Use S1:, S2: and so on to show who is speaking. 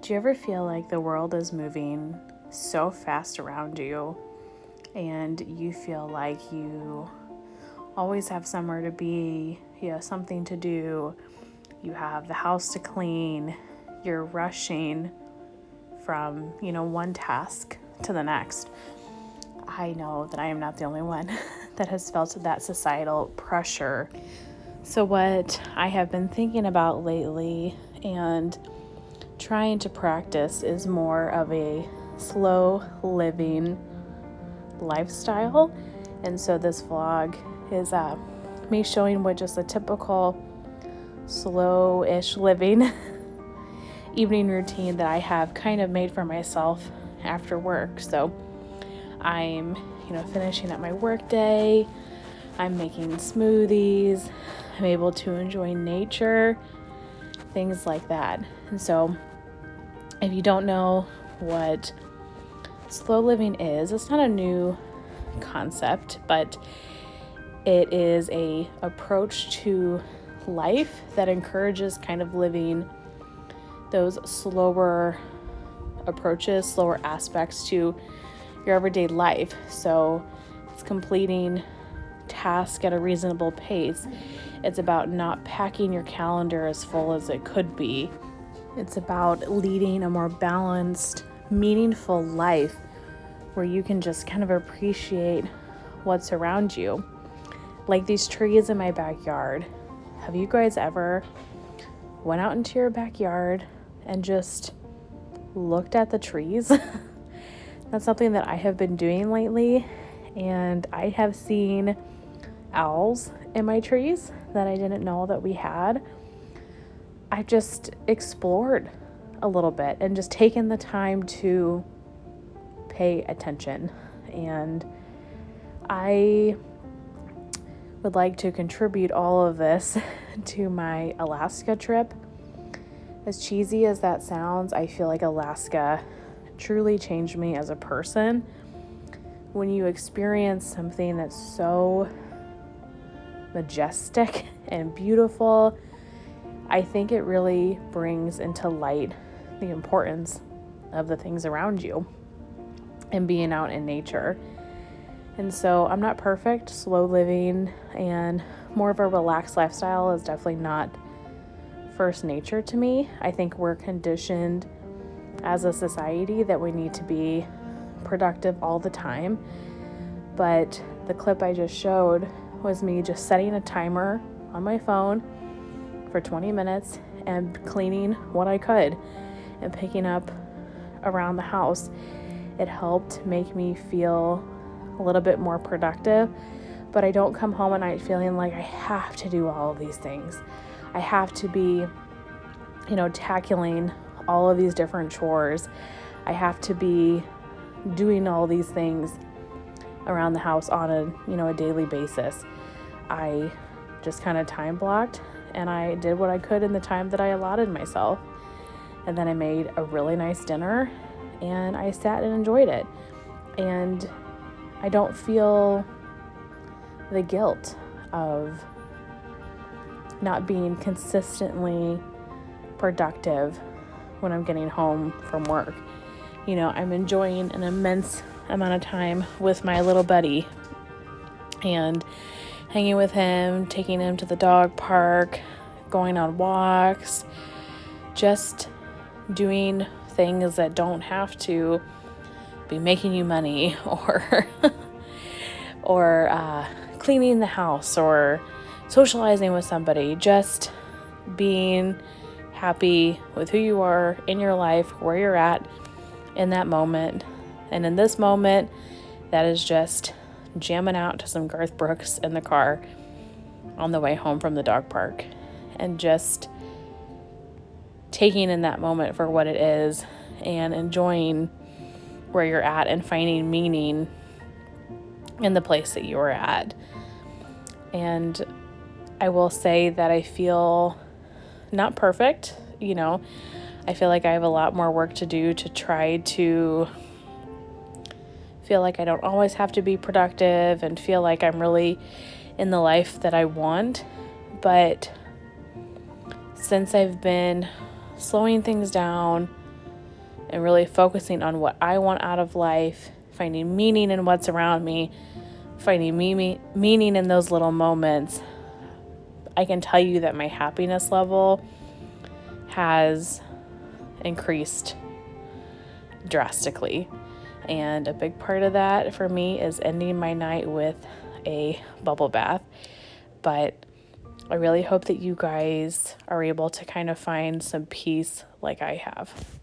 S1: Do you ever feel like the world is moving so fast around you and you feel like you always have somewhere to be, you have something to do, you have the house to clean, you're rushing from, one task to the next? I know that I am not the only one that has felt that societal pressure. So what I have been thinking about lately and trying to practice is more of a slow living lifestyle. And so this vlog is me showing what just a typical slow-ish living evening routine that I have kind of made for myself after work. So I'm, finishing up my work day. I'm making smoothies. I'm able to enjoy nature, things like that. And so if you don't know what slow living is, it's not a new concept, but it is a approach to life that encourages kind of living those slower approaches, slower aspects to your everyday life. So it's completing tasks at a reasonable pace. It's about not packing your calendar as full as it could be. It's about leading a more balanced, meaningful life where you can just kind of appreciate what's around you. Like these trees in my backyard. Have you guys ever went out into your backyard and just looked at the trees? That's something that I have been doing lately, and I have seen owls in my trees that I didn't know that we had. I've just explored a little bit and just taken the time to pay attention. And I would like to contribute all of this to my Alaska trip. As cheesy as that sounds, I feel like Alaska truly changed me as a person. When you experience something that's so majestic and beautiful, I think it really brings into light the importance of the things around you and being out in nature. And so I'm not perfect. Slow living and more of a relaxed lifestyle is definitely not first nature to me. I think we're conditioned as a society that we need to be productive all the time. But the clip I just showed was me just setting a timer on my phone for 20 minutes and cleaning what I could and picking up around the house. It helped make me feel a little bit more productive, but I don't come home at night feeling like I have to do all of these things. I have to be, tackling all of these different chores. I have to be doing all these things around the house on a daily basis. I just kind of time blocked and I did what I could in the time that I allotted myself. And then I made a really nice dinner and I sat and enjoyed it. And I don't feel the guilt of not being consistently productive when I'm getting home from work. I'm enjoying an immense amount of time with my little buddy and hanging with him, taking him to the dog park, going on walks, just doing things that don't have to be making you money or cleaning the house or socializing with somebody, just being happy with who you are in your life, where you're at in that moment. And in this moment, that is just jamming out to some Garth Brooks in the car on the way home from the dog park and just taking in that moment for what it is and enjoying where you're at and finding meaning in the place that you're at. And I will say that I feel not perfect, I feel like I have a lot more work to do to try to feel like I don't always have to be productive and feel like I'm really in the life that I want. But since I've been slowing things down, and really focusing on what I want out of life, finding meaning in what's around me, finding meaning in those little moments, I can tell you that my happiness level has increased drastically. And a big part of that for me is ending my night with a bubble bath. But I really hope that you guys are able to kind of find some peace like I have.